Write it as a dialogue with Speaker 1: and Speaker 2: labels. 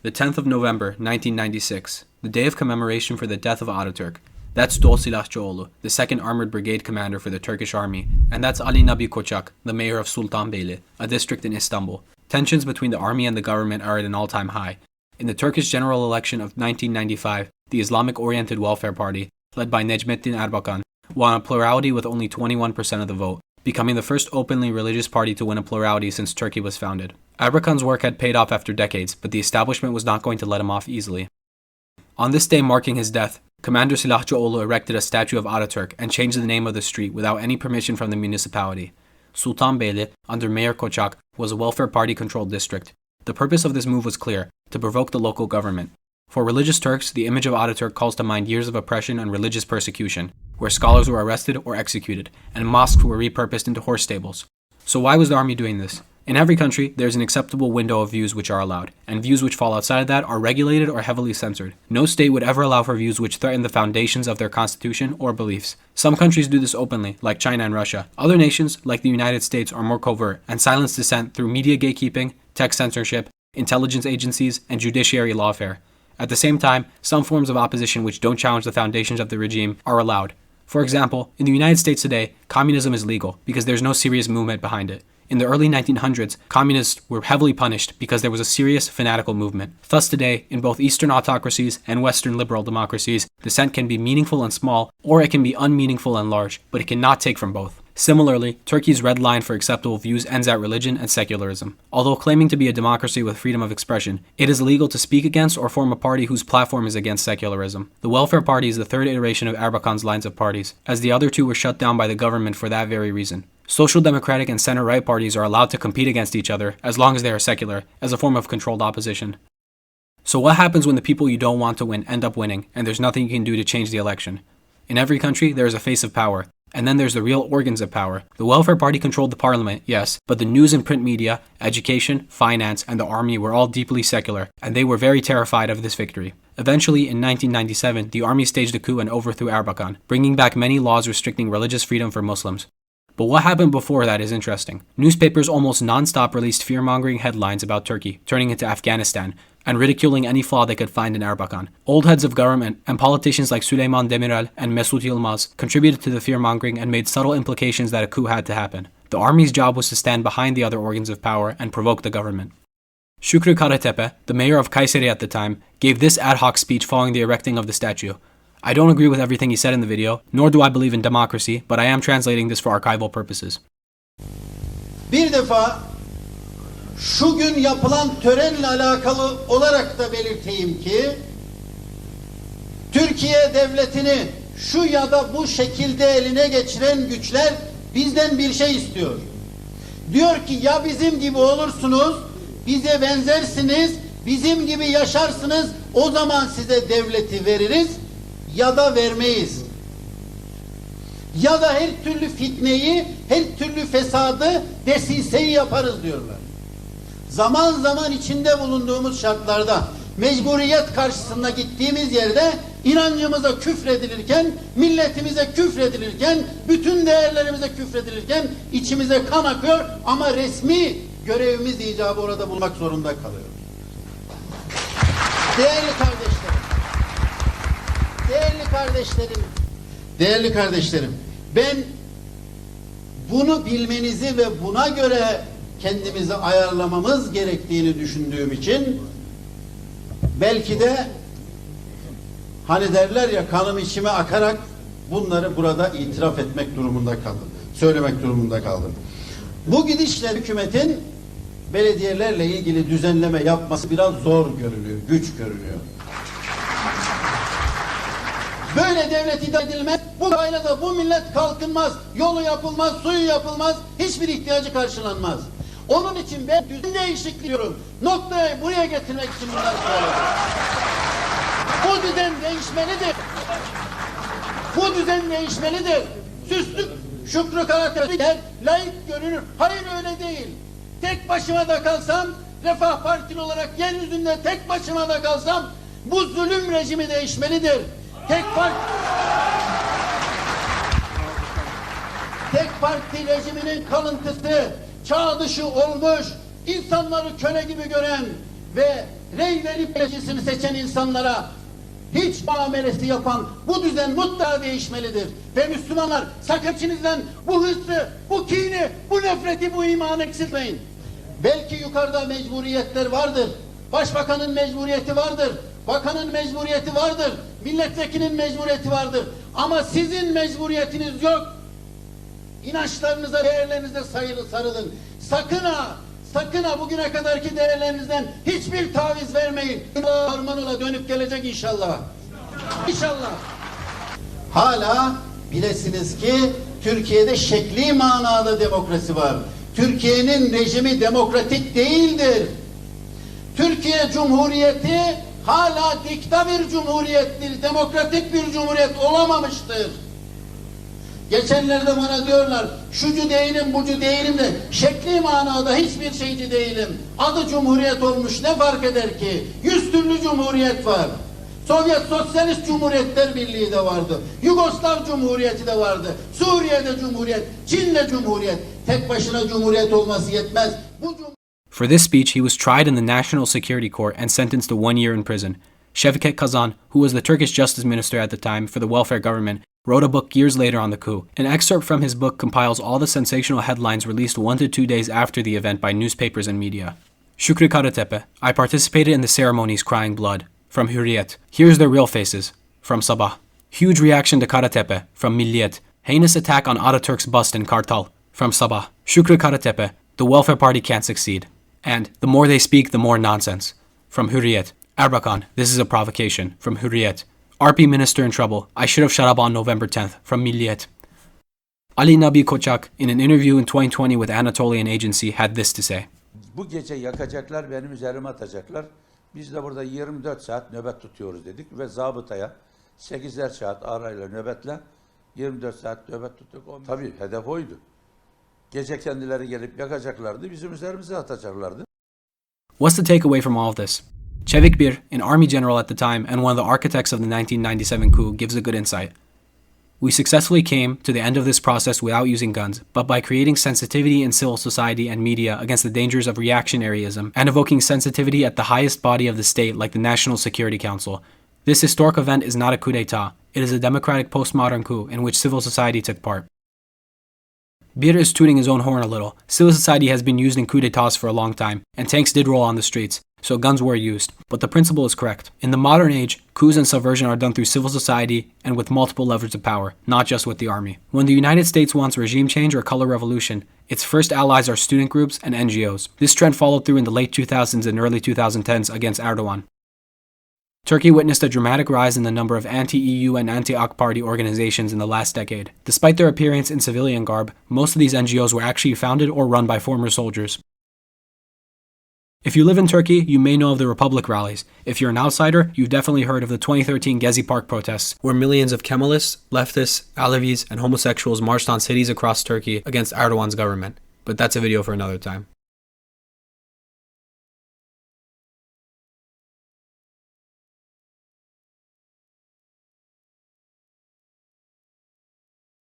Speaker 1: The 10th of November, 1996, the day of commemoration for the death of Atatürk. That's Doğu Silahçıoğlu, the 2nd Armored Brigade commander for the Turkish Army, and that's Ali Nabi Koçak, the mayor of Sultanbeyli, a district in Istanbul. Tensions between the army and the government are at an all-time high. In the Turkish general election of 1995, the Islamic-oriented Welfare Party, led by Necmettin Erbakan, won a plurality with only 21% of the vote, becoming the first openly religious party to win a plurality since Turkey was founded. Erbakan's work had paid off after decades, but the establishment was not going to let him off easily. On this day marking his death, Commander Silahçıoğlu erected a statue of Atatürk and changed the name of the street without any permission from the municipality. Sultanbeyli, under Mayor Koçak, was a welfare party-controlled district. The purpose of this move was clear: to provoke the local government. For religious Turks, the image of Atatürk calls to mind years of oppression and religious persecution, where scholars were arrested or executed, and mosques were repurposed into horse stables. So why was the army doing this? In every country, there is an acceptable window of views which are allowed, and views which fall outside of that are regulated or heavily censored. No state would ever allow for views which threaten the foundations of their constitution or beliefs. Some countries do this openly, like China and Russia. Other nations, like the United States, are more covert and silence dissent through media gatekeeping, tech censorship, intelligence agencies, and judiciary lawfare. At the same time, some forms of opposition which don't challenge the foundations of the regime are allowed. For example, in the United States today, communism is legal because there's no serious movement behind it. In the early 1900s, communists were heavily punished because there was a serious, fanatical movement. Thus today, in both Eastern autocracies and Western liberal democracies, dissent can be meaningful and small, or it can be unmeaningful and large, but it cannot take from both. Similarly, Turkey's red line for acceptable views ends at religion and secularism. Although claiming to be a democracy with freedom of expression, it is illegal to speak against or form a party whose platform is against secularism. The Welfare Party is the third iteration of Erbakan's lines of parties, as the other two were shut down by the government for that very reason. Social democratic and center-right parties are allowed to compete against each other as long as they are secular, as a form of controlled opposition. So what happens when the people you don't want to win end up winning, and there's nothing you can do to change the election? In every country, there is a face of power, and then there's the real organs of power. The Welfare Party controlled the parliament, yes, but the news and print media, education, finance, and the army were all deeply secular, and they were very terrified of this victory. Eventually, in 1997, the army staged a coup and overthrew Erbakan, bringing back many laws restricting religious freedom for Muslims. But what happened before that is interesting. Newspapers almost non-stop released fear-mongering headlines about Turkey, turning into Afghanistan, and ridiculing any flaw they could find in Erbakan. Old heads of government and politicians like Süleyman Demirel and Mesut Yılmaz contributed to the fear-mongering and made subtle implications that a coup had to happen. The army's job was to stand behind the other organs of power and provoke the government. Şükrü Karatepe, the mayor of Kayseri at the time, gave this ad hoc speech following the erecting of the statue. I don't agree with everything he said in the video, nor do I believe in democracy, but I am translating this for archival purposes.
Speaker 2: Bir defa şu gün yapılan törenle alakalı olarak da belirteyim ki Türkiye devletini şu ya da bu şekilde eline geçiren güçler bizden bir şey istiyor. Diyor ki ya bizim gibi olursunuz, bize benzersiniz, bizim gibi yaşarsınız, o zaman size devleti veririz ya da vermeyiz. Ya da her türlü fitneyi, her türlü fesadı, desiseyi yaparız diyorlar. Zaman zaman içinde bulunduğumuz şartlarda, mecburiyet karşısında gittiğimiz yerde inancımıza küfredilirken, milletimize küfredilirken, bütün değerlerimize küfredilirken içimize kan akıyor ama resmi görevimiz icabı orada bulmak zorunda kalıyoruz. Değerli kardeşlerim, değerli kardeşlerim, ben bunu bilmenizi ve buna göre kendimizi ayarlamamız gerektiğini düşündüğüm için belki de hani derler ya kanım içime akarak bunları burada itiraf etmek durumunda kaldım. Söylemek durumunda kaldım. Bu gidişle hükümetin belediyelerle ilgili düzenleme yapması biraz zor görünüyor, güç görünüyor. Böyle devlet idare edilmez, bu ailede bu millet kalkınmaz, yolu yapılmaz, suyu yapılmaz, hiçbir ihtiyacı karşılanmaz. Onun için ben düzen değişikliği diyorum. Noktayı buraya getirmek için bunları söyledim. Bu düzen değişmelidir. Bu düzen değişmelidir. Süslü Şükrü Karatepe layık görünür. Hayır öyle değil. Tek başıma da kalsam, Refah Partili olarak yeryüzünde tek başıma da kalsam bu zulüm rejimi değişmelidir. Tek parti rejiminin kalıntısı, çağ dışı olmuş, insanları köle gibi gören ve rey verip meclisini seçen insanlara hiç muamelesi yapan bu düzen mutlaka değişmelidir. Ve Müslümanlar sakın içinizden bu hırsı, bu kini, bu nefreti, bu imanı eksiltmeyin. Belki yukarıda mecburiyetler vardır. Başbakanın mecburiyeti vardır. Bakanın mecburiyeti vardır. Milletvekilinin mecburiyeti vardır. Ama sizin mecburiyetiniz yok. İnançlarınıza, değerlerinize sarılın. Sakın ha bugüne kadarki değerlerinizden hiçbir taviz vermeyin. Harman ola dönüp gelecek inşallah. İnşallah. Hala bilesiniz ki Türkiye'de şekli manada demokrasi var. Türkiye'nin rejimi demokratik değildir. Türkiye Cumhuriyeti hala dikta bir cumhuriyettir. Demokratik bir cumhuriyet olamamıştır. Geçenlerde bana diyorlar, şucu değilim, bucu değilim de şekli manada hiçbir şeyci değilim. Adı cumhuriyet olmuş, ne fark eder ki? 100 türlü cumhuriyet var. Sovyet Sosyalist Cumhuriyetler Birliği de vardı. Yugoslav Cumhuriyeti de vardı. Suriye'de Cumhuriyet, Çin'de Cumhuriyet. Tek başına Cumhuriyet olması yetmez.
Speaker 1: For this speech, he was tried in the National Security Court and sentenced to 1 year in prison. Şevket Kazan, who was the Turkish justice minister at the time for the welfare government, wrote a book years later on the coup. An excerpt from his book compiles all the sensational headlines released 1 to 2 days after the event by newspapers and media. Şükrü Karatepe, I participated in the ceremonies crying blood. From Hürriyet, here's their real faces. From Sabah. Huge reaction to Karatepe. From Milliyet, heinous attack on Atatürk's bust in Kartal. From Sabah. Şükrü Karatepe, the welfare party can't succeed. And the more they speak, the more nonsense. From Hürriyet, Erbakan, this is a provocation. From Hürriyet, RP minister in trouble. I should have shut up on November 10th. From Milliyet. Ali Nabi Koçak, in an interview in 2020 with Anatolian Agency, had this to say.
Speaker 3: Bu gece yakacaklar, benim üzerime atacaklar. Biz de burada 24 saat nöbet tutuyoruz dedik ve zabıtaya 8'er saat arayla nöbetle 24 saat nöbet tuttuk. Tabii hedef oydu. Gece kendileri gelip yakacaklardı, bizim üzerimize atacaklardı.
Speaker 1: What's the takeaway from all of this? Çevik Bir, an army general at the time and one of the architects of the 1997 coup, gives a good insight. We successfully came to the end of this process without using guns, but by creating sensitivity in civil society and media against the dangers of reactionaryism and evoking sensitivity at the highest body of the state like the National Security Council. This historic event is not a coup d'etat, it is a democratic postmodern coup in which civil society took part. Bir is tooting his own horn a little. Civil society has been used in coup d'etats for a long time, and tanks did roll on the streets, so guns were used. But the principle is correct. In the modern age, coups and subversion are done through civil society and with multiple levers of power, not just with the army. When the United States wants regime change or color revolution, its first allies are student groups and NGOs. This trend followed through in the late 2000s and early 2010s against Erdogan. Turkey witnessed a dramatic rise in the number of anti-EU and anti-AK party organizations in the last decade. Despite their appearance in civilian garb, most of these NGOs were actually founded or run by former soldiers. If you live in Turkey, you may know of the Republic rallies. If you're an outsider, you've definitely heard of the 2013 Gezi Park protests, where millions of Kemalists, leftists, Alevis, and homosexuals marched on cities across Turkey against Erdogan's government. But that's a video for another time.